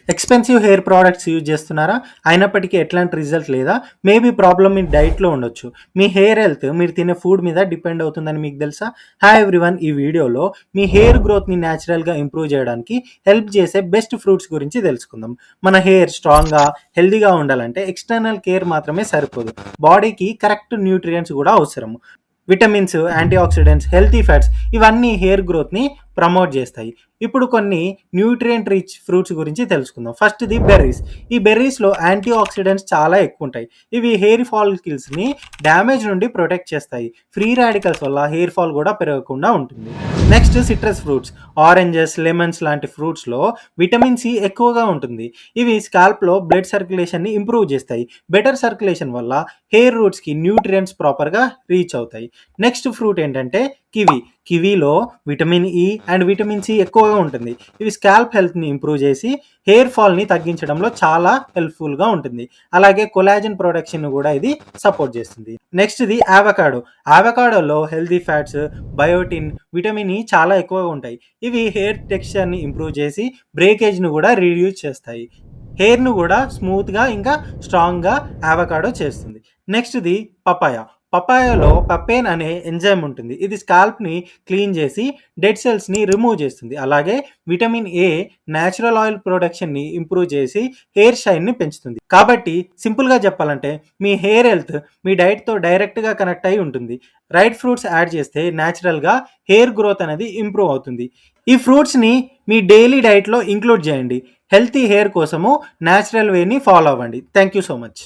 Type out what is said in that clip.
Expensive hair products use చేస్తున్నారా? అయినప్పటికీ ఎట్లాంటి రిజల్ట్ లేదా? మేబీ ప్రాబ్లమ్ మీ డైట్‌లో ఉండొచ్చు. మీ హెయిర్ హెల్త్ మీరు తినే ఫుడ్ మీద డిపెండ్ అవుతుందని మీకు తెలుసా? హాయ్ ఎవ్రీవన్, ఈ వీడియోలో మీ హెయిర్ గ్రోత్‌ని న్యాచురల్‌గా ఇంప్రూవ్ చేయడానికి హెల్ప్ చేసే బెస్ట్ ఫ్రూట్స్ గురించి తెలుసుకుందాం. మన హెయిర్ స్ట్రాంగ్‌గా, హెల్తీగా ఉండాలంటే ఎక్స్‌టర్నల్ కేర్ మాత్రమే సరిపోదు. బాడీకి కరెక్ట్ న్యూట్రియంట్స్ కూడా అవసరం. Vitamins, anti oxidants, healthy fats ఇవన్నీ హెయిర్ గ్రోత్‌ని ప్రమోట్ చేస్తాయి. ఇప్పుడు కొన్ని న్యూట్రియంట్ రిచ్ ఫ్రూట్స్ గురించి తెలుసుకుందాం. ఫస్ట్‌ది బెర్రీస్. ఈ బెర్రీస్‌లో యాంటీ ఆక్సిడెంట్స్ చాలా ఎక్కువుంటాయి. ఇవి హెయిర్ ఫాలికల్స్‌ని డ్యామేజ్ నుండి ప్రొటెక్ట్ చేస్తాయి. ఫ్రీ రాడికల్స్ వల్ల హెయిర్ ఫాల్ కూడా పెరగకుండా ఉంటుంది. Next citrus fruits. Oranges, lemons లాంటి ఫ్రూట్స్‌లో విటమిన్ సి ఎక్కువగా ఉంటుంది. ఇవి స్కాల్ప్‌లో బ్లడ్ సర్క్యులేషన్‌ని ఇంప్రూవ్ చేస్తాయి. బెటర్ సర్క్యులేషన్ వల్ల హెయిర్ రూట్స్‌కి న్యూట్రియంట్స్ ప్రాపర్‌గా రీచ్ అవుతాయి. నెక్స్ట్ ఫ్రూట్ ఏంటంటే కివి. కివీలో vitamin E and vitamin C ఎక్కువగా ఉంటుంది. ఇవి స్కాల్ప్ హెల్త్‌ని ఇంప్రూవ్ చేసి హెయిర్ ఫాల్‌ని తగ్గించడంలో చాలా హెల్ప్‌ఫుల్‌గా ఉంటుంది. అలాగే కొలాజన్ ప్రొడక్షన్‌ని కూడా ఇది సపోర్ట్ చేస్తుంది. నెక్స్ట్‌ది అవకాడో. అవకాడోలో healthy fats, biotin, vitamin E చాలా ఎక్కువగా ఉంటాయి. ఇవి హెయిర్ టెక్స్చర్‌ని ఇంప్రూవ్ చేసి బ్రేకేజ్‌ని కూడా రిడ్యూస్ చేస్తాయి. హెయిర్‌ను కూడా స్మూత్‌గా ఇంకా స్ట్రాంగ్‌గా అవకాడో చేస్తుంది. నెక్స్ట్‌ది పపాయ. పపాయాలో పపైన్ అనే ఎంజైమ్ ఉంటుంది. ఇది స్కాల్ప్‌ని క్లీన్ చేసి డెడ్ సెల్స్‌ని రిమూవ్ చేస్తుంది. అలాగే విటమిన్ ఏ నేచురల్ ఆయిల్ ప్రొడక్షన్‌ని ఇంప్రూవ్ చేసి హెయిర్ షైన్‌ని పెంచుతుంది. కాబట్టి సింపుల్‌గా చెప్పాలంటే మీ హెయిర్ హెల్త్ మీ డైట్‌తో డైరెక్ట్‌గా కనెక్ట్ అయ్యి ఉంటుంది. రైట్ ఫ్రూట్స్ యాడ్ చేస్తే నేచురల్‌గా హెయిర్ గ్రోత్ అనేది ఇంప్రూవ్ అవుతుంది. ఈ ఫ్రూట్స్‌ని మీ డైలీ డైట్‌లో ఇంక్లూడ్ చేయండి. హెల్తీ హెయిర్ కోసము నేచురల్ వేని ఫాలో అవ్వండి. Thank you so much.